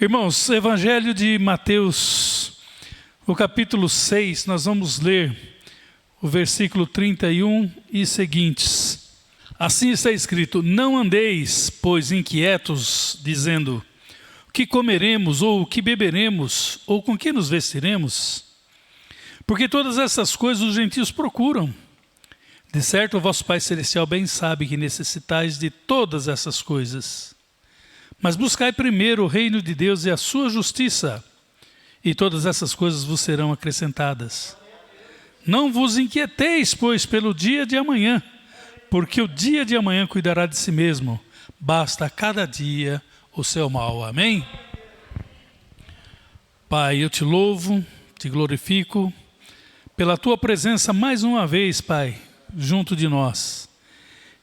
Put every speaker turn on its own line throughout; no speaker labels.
Irmãos, Evangelho de Mateus, o capítulo 6, nós vamos ler o versículo 31 e seguintes. Assim está escrito: não andeis, pois, inquietos, dizendo: o que comeremos, ou o que beberemos, ou com que nos vestiremos? Porque todas essas coisas os gentios procuram. De certo, o vosso Pai Celestial bem sabe que necessitais de todas essas coisas. Mas buscai primeiro o reino de Deus e a sua justiça, e todas essas coisas vos serão acrescentadas. Não vos inquieteis, pois, pelo dia de amanhã, porque o dia de amanhã cuidará de si mesmo. Basta a cada dia o seu mal. Amém? Pai, eu te louvo, te glorifico, pela tua presença mais uma vez, Pai, junto de nós.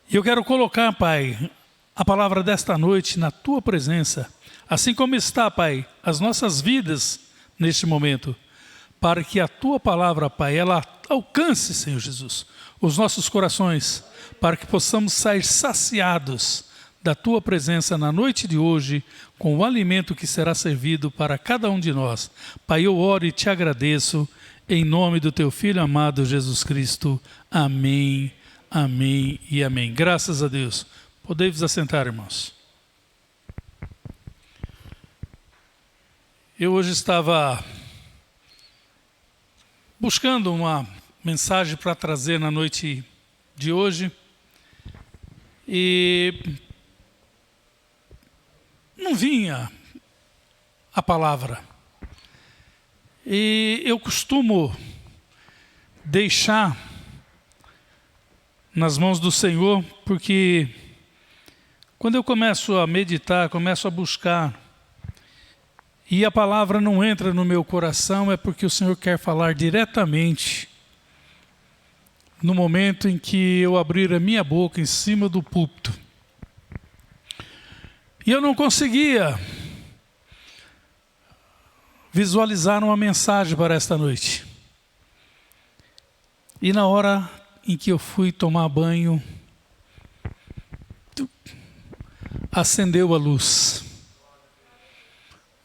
E eu quero colocar, Pai, a palavra desta noite na tua presença, assim como está, Pai, as nossas vidas neste momento, para que a tua palavra, Pai, ela alcance, Senhor Jesus, os nossos corações, para que possamos sair saciados da tua presença na noite de hoje, com o alimento que será servido para cada um de nós. Pai, eu oro e te agradeço, em nome do teu Filho amado Jesus Cristo. Amém, amém e amém. Graças a Deus. Podem-vos assentar, irmãos. Eu hoje estava buscando uma mensagem para trazer na noite de hoje e não vinha a palavra. E eu costumo deixar nas mãos do Senhor, porque quando eu começo a meditar, começo a buscar, e a palavra não entra no meu coração, é porque o Senhor quer falar diretamente no momento em que eu abrir a minha boca em cima do púlpito. E eu não conseguia visualizar uma mensagem para esta noite. E na hora em que eu fui tomar banho, acendeu a luz.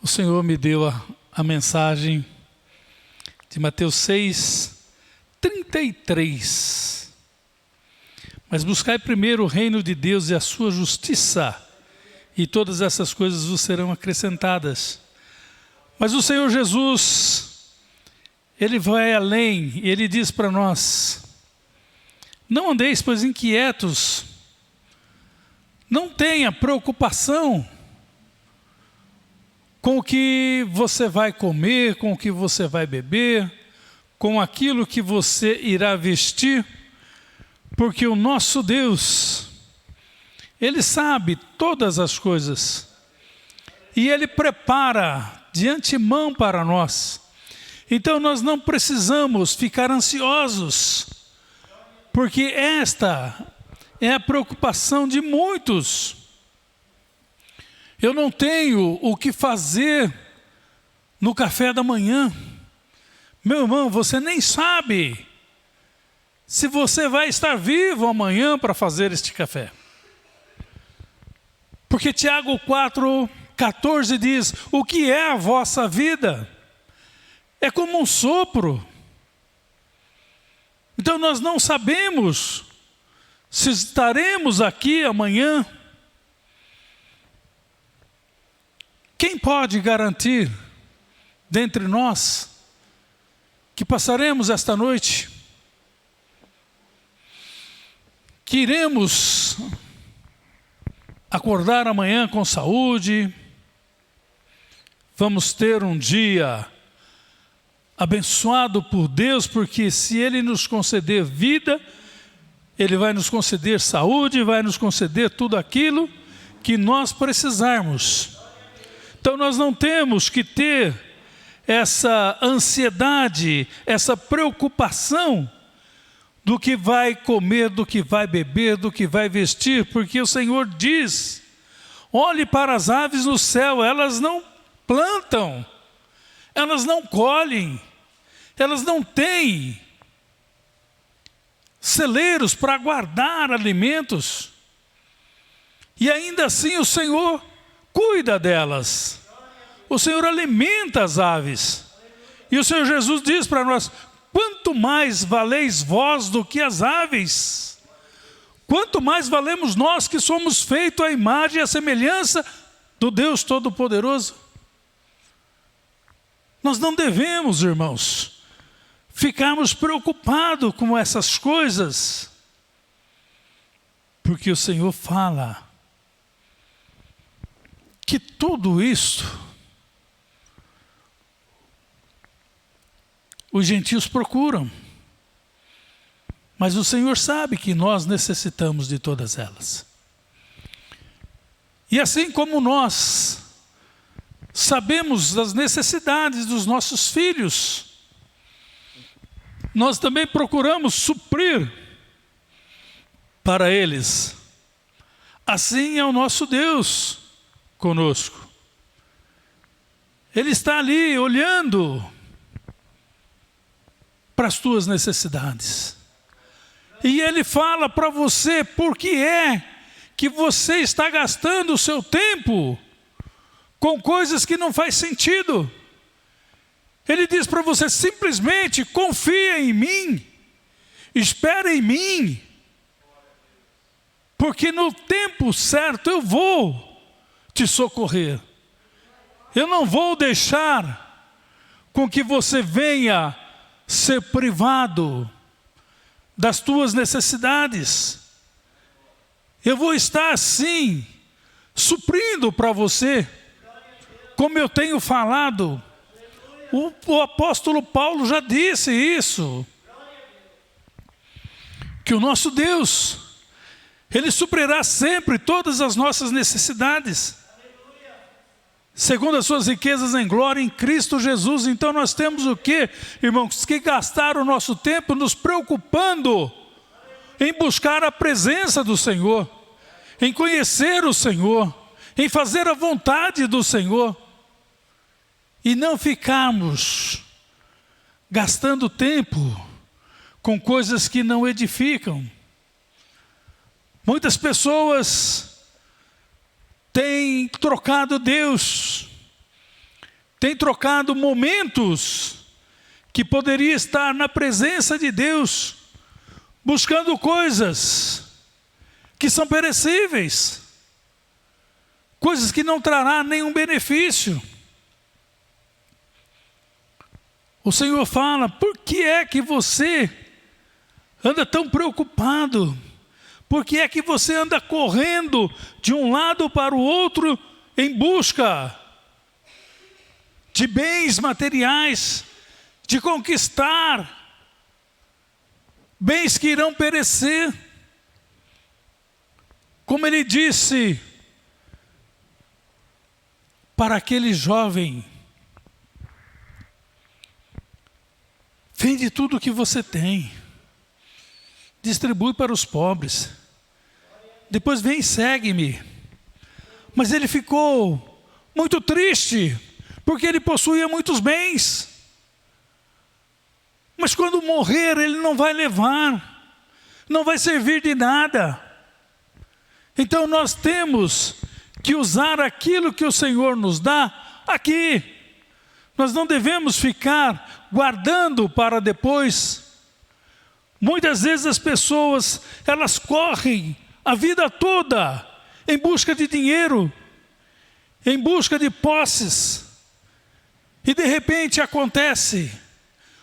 O Senhor me deu a mensagem de Mateus 6, 33. Mas buscai primeiro o reino de Deus e a sua justiça, e todas essas coisas vos serão acrescentadas. Mas o Senhor Jesus, Ele vai além, Ele diz para nós: não andeis, pois, inquietos, não tenha preocupação com o que você vai comer, com o que você vai beber, com aquilo que você irá vestir, porque o nosso Deus, Ele sabe todas as coisas, e Ele prepara de antemão para nós. Então nós não precisamos ficar ansiosos, porque esta é a preocupação de muitos. Eu não tenho o que fazer no café da manhã. Meu irmão, você nem sabe se você vai estar vivo amanhã para fazer este café. Porque Tiago 4,14 diz: o que é a vossa vida? É como um sopro. Então nós não sabemos se estaremos aqui amanhã. Quem pode garantir dentre nós que passaremos esta noite, que iremos acordar amanhã com saúde, vamos ter um dia abençoado por Deus, porque se Ele nos conceder vida, Ele vai nos conceder saúde, vai nos conceder tudo aquilo que nós precisarmos. Então nós não temos que ter essa ansiedade, essa preocupação do que vai comer, do que vai beber, do que vai vestir, porque o Senhor diz: olhe para as aves no céu, elas não plantam, elas não colhem, elas não têm celeiros para guardar alimentos, e ainda assim o Senhor cuida delas. o Senhor alimenta as aves. E o Senhor Jesus diz para nós: quanto mais valeis vós do que as aves? Quanto mais valemos nós que somos feitos à imagem e à semelhança do Deus Todo-Poderoso? Nós não devemos, irmãos, ficarmos preocupados com essas coisas, porque o Senhor fala que tudo isso os gentios procuram, mas o Senhor sabe que nós necessitamos de todas elas. E assim como nós sabemos das necessidades dos nossos filhos, nós também procuramos suprir para eles. Assim é o nosso Deus conosco. Ele está ali olhando para as tuas necessidades. E Ele fala para você por que é que você está gastando o seu tempo com coisas que não faz sentido. Ele diz para você: simplesmente confia em mim, espera em mim, porque no tempo certo eu vou te socorrer. Eu não vou deixar com que você venha ser privado das tuas necessidades. Eu vou estar sim suprindo para você, como eu tenho falado. O apóstolo Paulo já disse isso, que o nosso Deus, Ele suprirá sempre todas as nossas necessidades, segundo as suas riquezas em glória em Cristo Jesus. Então nós temos o quê, irmãos? Que gastar o nosso tempo nos preocupando em buscar a presença do Senhor, em conhecer o Senhor, em fazer a vontade do Senhor, e não ficarmos gastando tempo com coisas que não edificam. Muitas pessoas têm trocado Deus, têm trocado momentos que poderia estar na presença de Deus, buscando coisas que são perecíveis, coisas que não trará nenhum benefício. O Senhor fala: por que é que você anda tão preocupado? Por que é que você anda correndo de um lado para o outro em busca de bens materiais, de conquistar bens que irão perecer? Como ele disse para aquele jovem: vende tudo o que você tem, distribui para os pobres, depois vem e segue-me. Mas ele ficou muito triste, porque ele possuía muitos bens, mas quando morrer ele não vai levar, não vai servir de nada. Então nós temos que usar aquilo que o Senhor nos dá aqui. Nós não devemos ficar guardando para depois. Muitas vezes as pessoas, elas correm a vida toda em busca de dinheiro, em busca de posses, e de repente acontece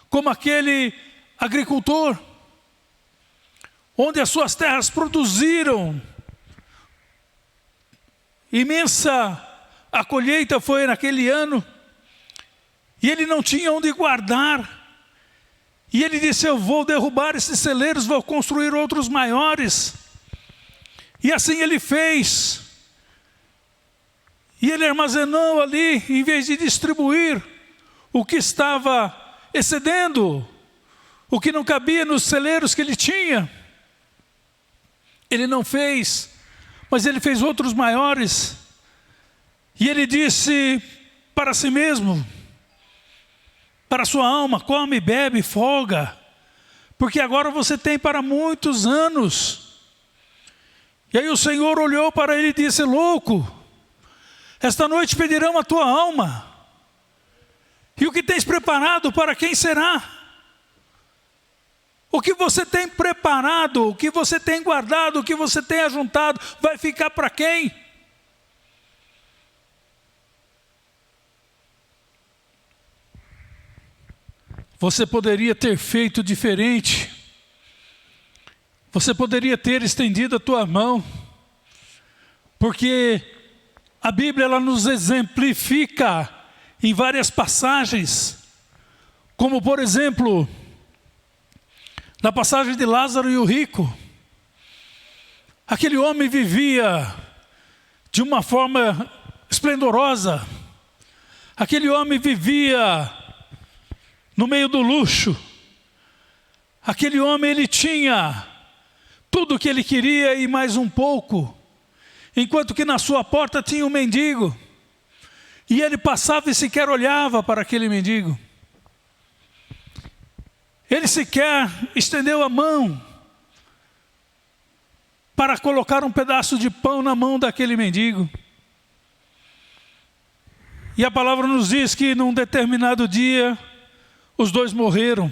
como aquele agricultor, onde as suas terras produziram imensa, a colheita foi naquele ano, e ele não tinha onde guardar. E ele disse: eu vou derrubar esses celeiros, vou construir outros maiores. E assim ele fez. E ele armazenou ali, em vez de distribuir o que estava excedendo, o que não cabia nos celeiros que ele tinha, ele não fez, mas ele fez outros maiores. E ele disse para si mesmo, para a sua alma: come, bebe, folga, porque agora você tem para muitos anos. E aí o Senhor olhou para ele e disse: louco, esta noite pedirão a tua alma. E o que tens preparado para quem será? O que você tem preparado, o que você tem guardado, o que você tem ajuntado, vai ficar para quem? Você poderia ter feito diferente. Você poderia ter estendido a tua mão. Porque a Bíblia ela nos exemplifica em várias passagens. Como por exemplo, na passagem de Lázaro e o rico. Aquele homem vivia de uma forma esplendorosa. Aquele homem vivia no meio do luxo. Aquele homem ele tinha tudo o que ele queria e mais um pouco. Enquanto que na sua porta tinha um mendigo. E ele passava e sequer olhava para aquele mendigo. Ele sequer estendeu a mão para colocar um pedaço de pão na mão daquele mendigo. E a palavra nos diz que num determinado dia, os dois morreram.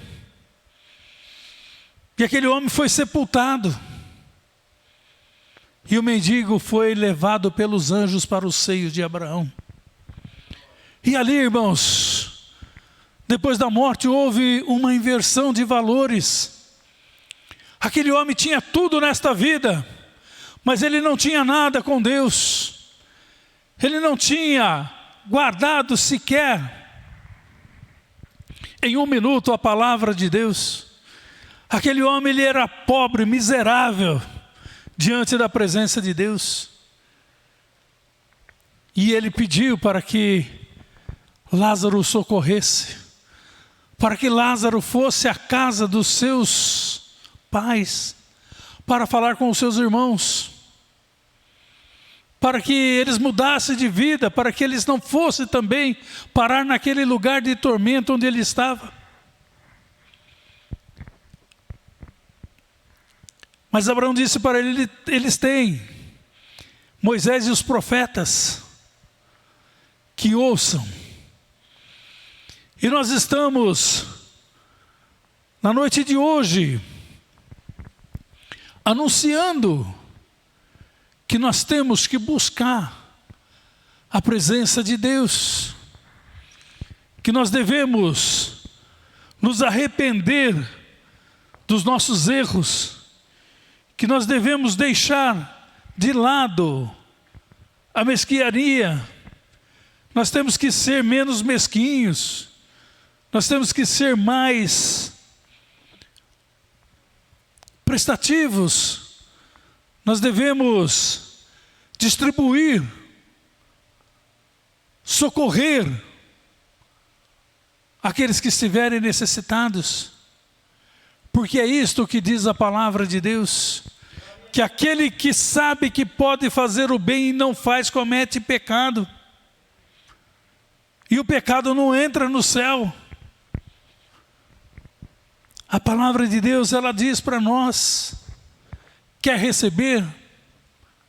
E aquele homem foi sepultado. E o mendigo foi levado pelos anjos para os seios de Abraão. E ali, irmãos, depois da morte houve uma inversão de valores. Aquele homem tinha tudo nesta vida, mas ele não tinha nada com Deus. Ele não tinha guardado sequer em um minuto a palavra de Deus. Aquele homem ele era pobre, miserável, diante da presença de Deus. E ele pediu para que Lázaro o socorresse, para que Lázaro fosse à casa dos seus pais, para falar com os seus irmãos, para que eles mudassem de vida, para que eles não fossem também parar naquele lugar de tormento onde ele estava. Mas Abraão disse para ele, eles têm Moisés e os profetas, que ouçam. E nós estamos, na noite de hoje, anunciando que nós temos que buscar a presença de Deus, que nós devemos nos arrepender dos nossos erros, que nós devemos deixar de lado a mesquinharia, nós temos que ser menos mesquinhos, nós temos que ser mais prestativos. Nós devemos distribuir, socorrer aqueles que estiverem necessitados. Porque é isto que diz a palavra de Deus, que aquele que sabe que pode fazer o bem e não faz, comete pecado. E o pecado não entra no céu. A palavra de Deus, ela diz para nós: quer receber?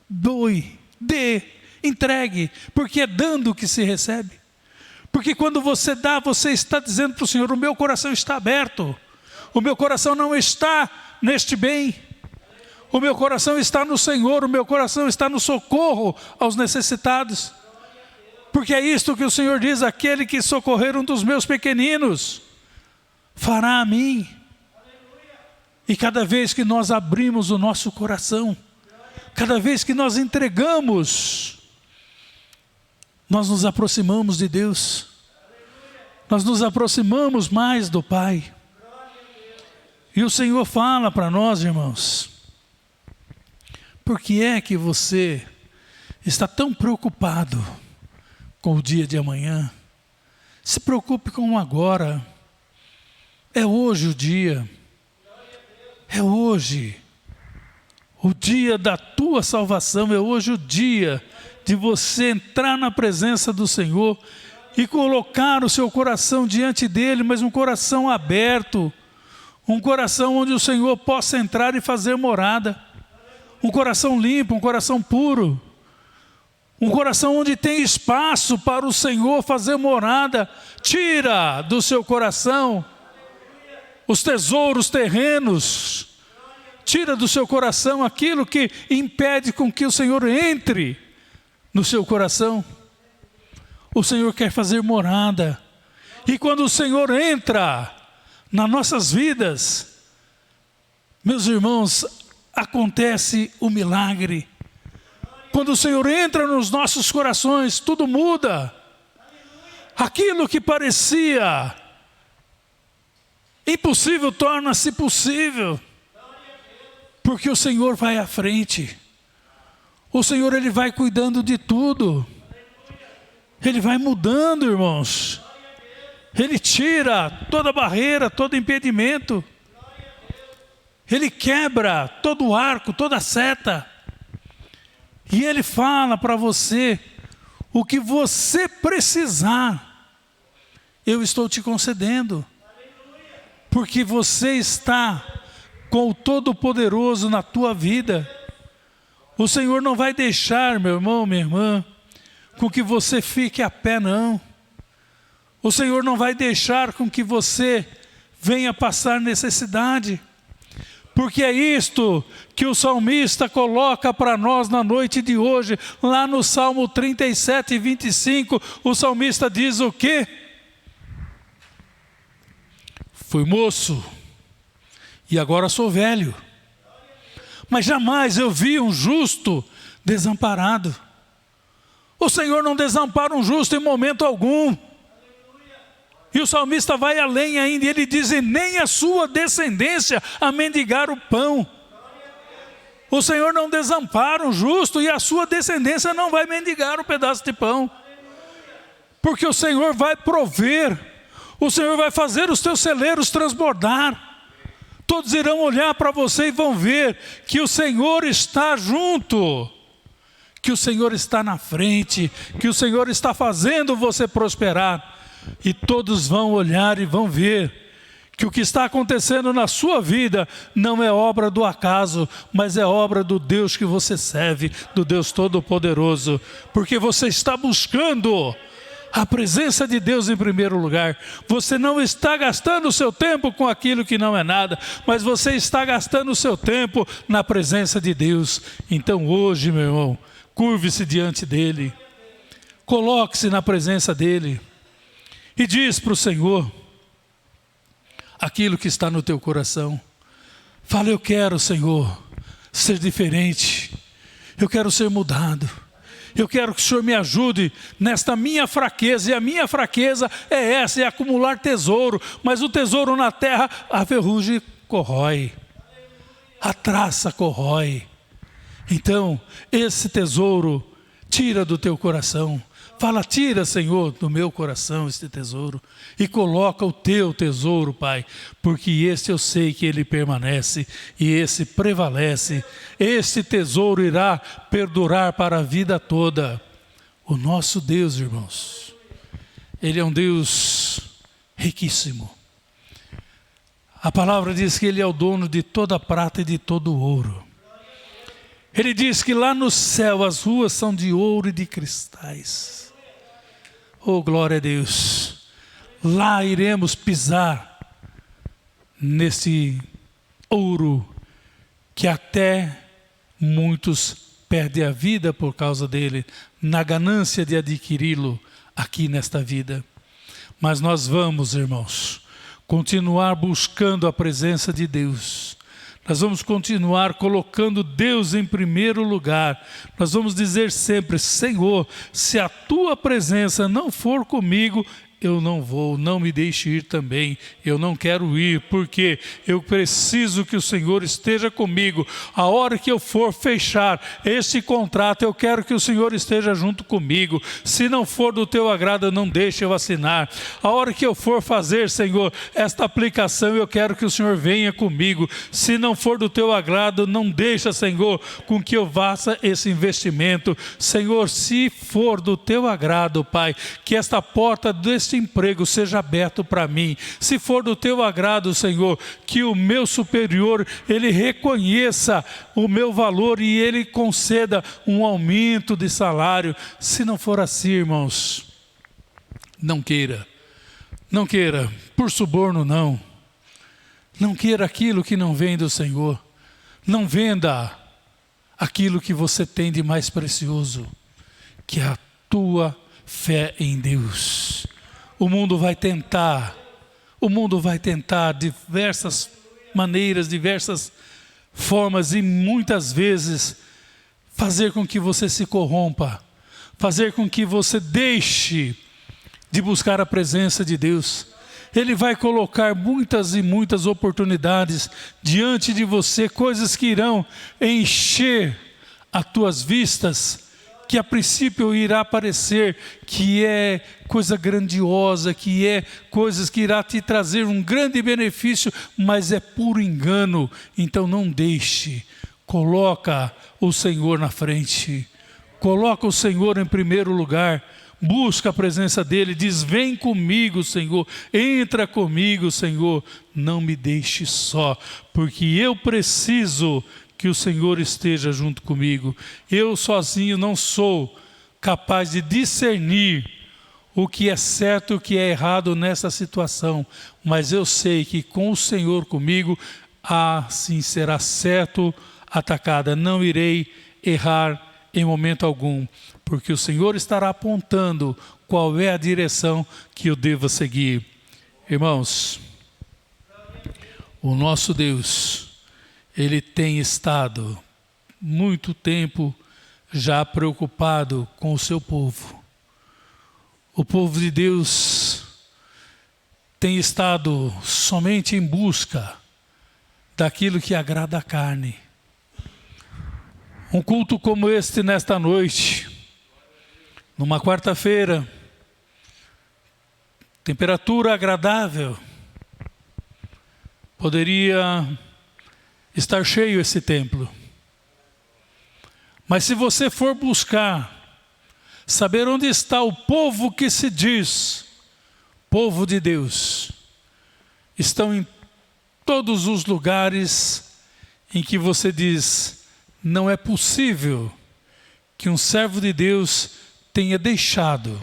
Doe, dê, entregue, porque é dando que se recebe. Porque quando você dá, você está dizendo para o Senhor: o meu coração está aberto, o meu coração não está neste bem, o meu coração está no Senhor, o meu coração está no socorro aos necessitados. Porque é isto que o Senhor diz: aquele que socorrer um dos meus pequeninos, fará a mim. E cada vez que nós abrimos o nosso coração, cada vez que nós entregamos, nós nos aproximamos de Deus, nós nos aproximamos mais do Pai. E o Senhor fala para nós, irmãos: por que é que você está tão preocupado com o dia de amanhã? Se preocupe com o agora. É hoje o dia. É hoje o dia da tua salvação, é hoje o dia de você entrar na presença do Senhor e colocar o seu coração diante dele, mas um coração aberto, um coração onde o Senhor possa entrar e fazer morada, um coração limpo, um coração puro, Um coração onde tem espaço para o Senhor fazer morada. Tira do seu coração os tesouros terrenos. Tira do seu coração aquilo que impede com que o Senhor entre no seu coração. O Senhor quer fazer morada. E quando o Senhor entra nas nossas vidas, meus irmãos, acontece o milagre. Quando o Senhor entra nos nossos corações, tudo muda. Aquilo que parecia impossível torna-se possível. Porque o Senhor vai à frente. O Senhor, Ele vai cuidando de tudo. Ele vai mudando, irmãos. Ele tira toda barreira, todo impedimento. Ele quebra todo o arco, toda a seta. E Ele fala para você, o que você precisar, eu estou te concedendo. Porque você está com o Todo-Poderoso na tua vida. O Senhor não vai deixar, meu irmão, minha irmã, com que você fique a pé, não. O Senhor não vai deixar com que você venha passar necessidade. Porque é isto que o salmista coloca para nós na noite de hoje. Lá no Salmo 37, 25, o salmista diz o quê? Fui moço e agora sou velho, mas jamais eu vi um justo desamparado. O Senhor não desampara um justo em momento algum. E o salmista vai além ainda, e ele diz, e nem a sua descendência a mendigar o pão. O Senhor não desampara um justo, e a sua descendência não vai mendigar um pedaço de pão. Porque o Senhor vai prover, o Senhor vai fazer os teus celeiros transbordar. Todos irão olhar para você e vão ver que o Senhor está junto, que o Senhor está na frente, que o Senhor está fazendo você prosperar. E todos vão olhar e vão ver que o que está acontecendo na sua vida não é obra do acaso, mas é obra do Deus que você serve, do Deus Todo-Poderoso. Porque você está buscando a presença de Deus em primeiro lugar. Você não está gastando o seu tempo com aquilo que não é nada, mas você está gastando o seu tempo na presença de Deus. Então hoje, meu irmão, curve-se diante dEle, coloque-se na presença dEle e diz para o Senhor aquilo que está no teu coração. Fala, eu quero, Senhor, ser diferente, eu quero ser mudado. Eu quero que o Senhor me ajude nesta minha fraqueza, e a minha fraqueza é essa, é acumular tesouro, mas o tesouro na terra, a ferrugem corrói, a traça corrói. Então, esse tesouro, tira do teu coração. Fala, tira, Senhor, do meu coração este tesouro e coloca o teu tesouro, Pai, porque esse eu sei que ele permanece e esse prevalece. Este tesouro irá perdurar para a vida toda. O nosso Deus, irmãos, Ele é um Deus riquíssimo. A palavra diz que Ele é o dono de toda a prata e de todo o ouro. Ele diz que lá no céu as ruas são de ouro e de cristais. Oh, glória a Deus! Lá iremos pisar nesse ouro que até muitos perdem a vida por causa dele, na ganância de adquiri-lo aqui nesta vida. Mas nós vamos, irmãos, continuar buscando a presença de Deus. Nós vamos continuar colocando Deus em primeiro lugar. Nós vamos dizer sempre, Senhor, se a tua presença não for comigo, eu não vou, não me deixe ir também. Eu não quero ir, porque eu preciso que o Senhor esteja comigo. A hora que eu for fechar esse contrato, eu quero que o Senhor esteja junto comigo. Se não for do teu agrado, não deixe eu assinar. A hora que eu for fazer, Senhor, esta aplicação, eu quero que o Senhor venha comigo. Se não for do teu agrado, não deixa, Senhor, com que eu faça esse investimento. Senhor, se for do teu agrado, Pai, que esta porta deste este emprego seja aberto para mim. Se for do teu agrado, Senhor, que o meu superior, ele reconheça o meu valor e ele conceda um aumento de salário. Se não for assim, irmãos, não queira, por suborno não queira aquilo que não vem do Senhor. Não venda aquilo que você tem de mais precioso, que é a tua fé em Deus. O mundo vai tentar diversas maneiras, diversas formas e muitas vezes fazer com que você se corrompa, fazer com que você deixe de buscar a presença de Deus. Ele vai colocar muitas e muitas oportunidades diante de você, coisas que irão encher as tuas vistas, que a princípio irá parecer que é coisa grandiosa, que é coisas que irá te trazer um grande benefício, mas é puro engano. Então não deixe, coloca o Senhor na frente, coloca o Senhor em primeiro lugar, busca a presença dEle, diz: vem comigo, Senhor, entra comigo, Senhor, não me deixe só, porque eu preciso que o Senhor esteja junto comigo. Eu sozinho não sou capaz de discernir o que é certo e o que é errado nessa situação, mas eu sei que com o Senhor comigo, assim será certo atacada, não irei errar em momento algum, porque o Senhor estará apontando qual é a direção que eu devo seguir. Irmãos, o nosso Deus, Ele tem estado muito tempo já preocupado com o seu povo. O povo de Deus tem estado somente em busca daquilo que agrada a carne. Um culto como este nesta noite, numa quarta-feira, temperatura agradável, poderia estar cheio esse templo. Mas se você for buscar, saber onde está o povo que se diz povo de Deus, estão em todos os lugares em que você diz: não é possível que um servo de Deus tenha deixado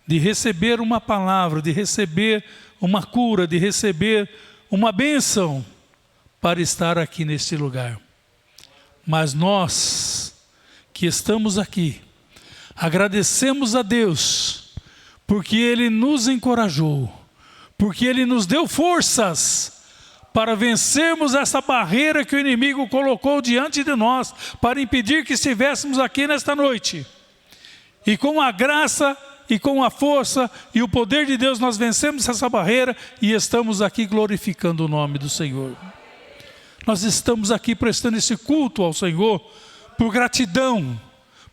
de receber uma palavra, de receber uma cura, de receber uma bênção para estar aqui neste lugar. Mas nós que estamos aqui, agradecemos a Deus, porque Ele nos encorajou, porque Ele nos deu forças para vencermos essa barreira que o inimigo colocou diante de nós, para impedir que estivéssemos aqui nesta noite. E com a graça e com a força e o poder de Deus nós vencemos essa barreira e estamos aqui glorificando o nome do Senhor. Nós estamos aqui prestando esse culto ao Senhor por gratidão,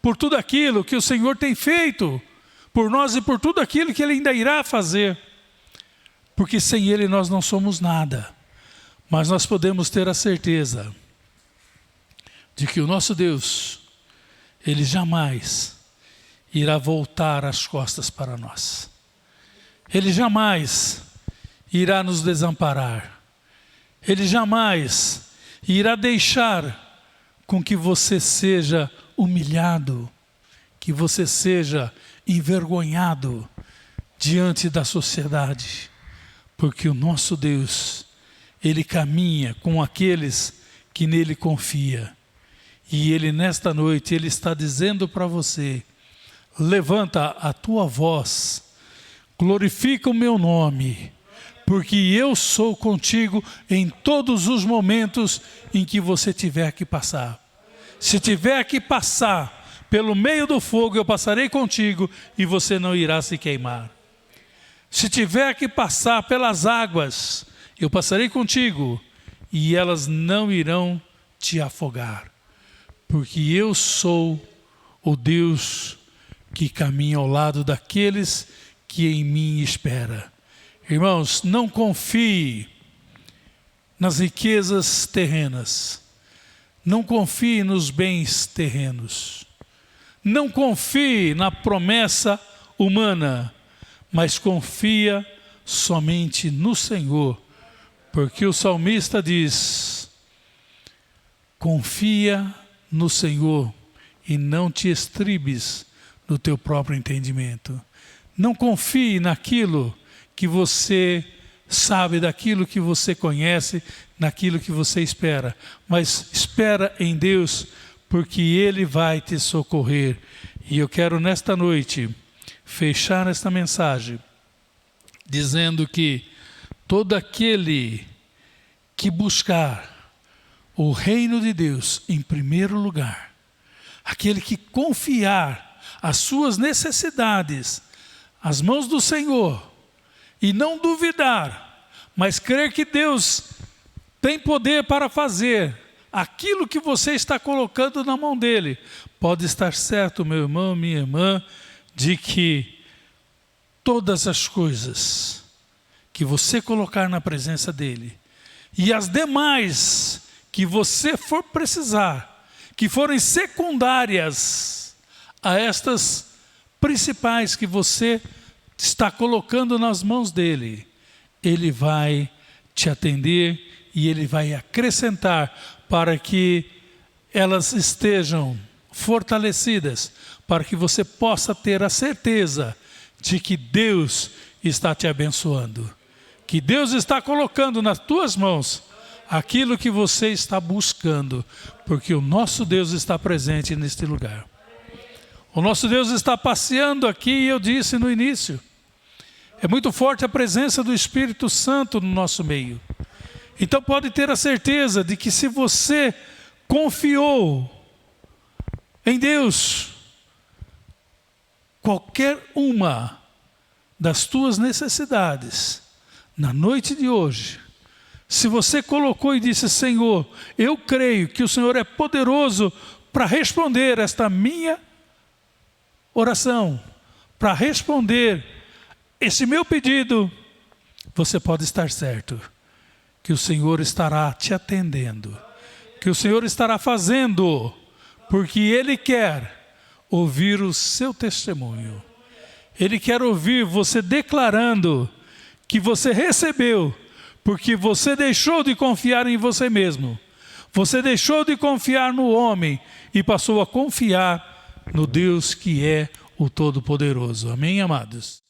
por tudo aquilo que o Senhor tem feito por nós e por tudo aquilo que Ele ainda irá fazer. Porque sem Ele nós não somos nada. Mas nós podemos ter a certeza de que o nosso Deus, Ele jamais irá voltar as costas para nós. Ele jamais irá nos desamparar. Ele jamais irá deixar com que você seja humilhado, que você seja envergonhado diante da sociedade. Porque o nosso Deus, Ele caminha com aqueles que nele confia. E Ele nesta noite, Ele está dizendo para você: levanta a tua voz, glorifica o meu nome, porque eu sou contigo em todos os momentos em que você tiver que passar. Se tiver que passar pelo meio do fogo, eu passarei contigo e você não irá se queimar. Se tiver que passar pelas águas, eu passarei contigo e elas não irão te afogar. Porque eu sou o Deus que caminha ao lado daqueles que em mim esperam. Irmãos, não confie nas riquezas terrenas. Não confie nos bens terrenos. Não confie na promessa humana. mas confia somente no Senhor, porque o salmista diz: confia no Senhor e não te estribes no teu próprio entendimento. Não confie naquilo que você sabe, daquilo que você conhece, naquilo que você espera, mas espera em Deus, porque Ele vai te socorrer. E eu quero nesta noite fechar esta mensagem dizendo que todo aquele que buscar o reino de Deus em primeiro lugar, aquele que confiar as suas necessidades às mãos do Senhor e não duvidar, mas crer que Deus tem poder para fazer aquilo que você está colocando na mão dele, pode estar certo, meu irmão, minha irmã, de que todas as coisas que você colocar na presença dele e as demais que você for precisar, que forem secundárias a estas principais que você está colocando nas mãos dele, ele vai te atender e ele vai acrescentar para que elas estejam fortalecidas, para que você possa ter a certeza de que Deus está te abençoando, que Deus está colocando nas tuas mãos aquilo que você está buscando, porque o nosso Deus está presente neste lugar. O nosso Deus está passeando aqui, e eu disse no início, é muito forte a presença do Espírito Santo no nosso meio. Então pode ter a certeza de que se você confiou em Deus, qualquer uma das tuas necessidades, na noite de hoje, se você colocou e disse: Senhor, eu creio que o Senhor é poderoso para responder esta minha oração, para responder esse meu pedido, você pode estar certo que o Senhor estará te atendendo, que o Senhor estará fazendo, porque Ele quer ouvir o seu testemunho. Ele quer ouvir você declarando que você recebeu, porque você deixou de confiar em você mesmo. Você deixou de confiar no homem e passou a confiar no Deus que é o Todo-Poderoso. Amém, amados?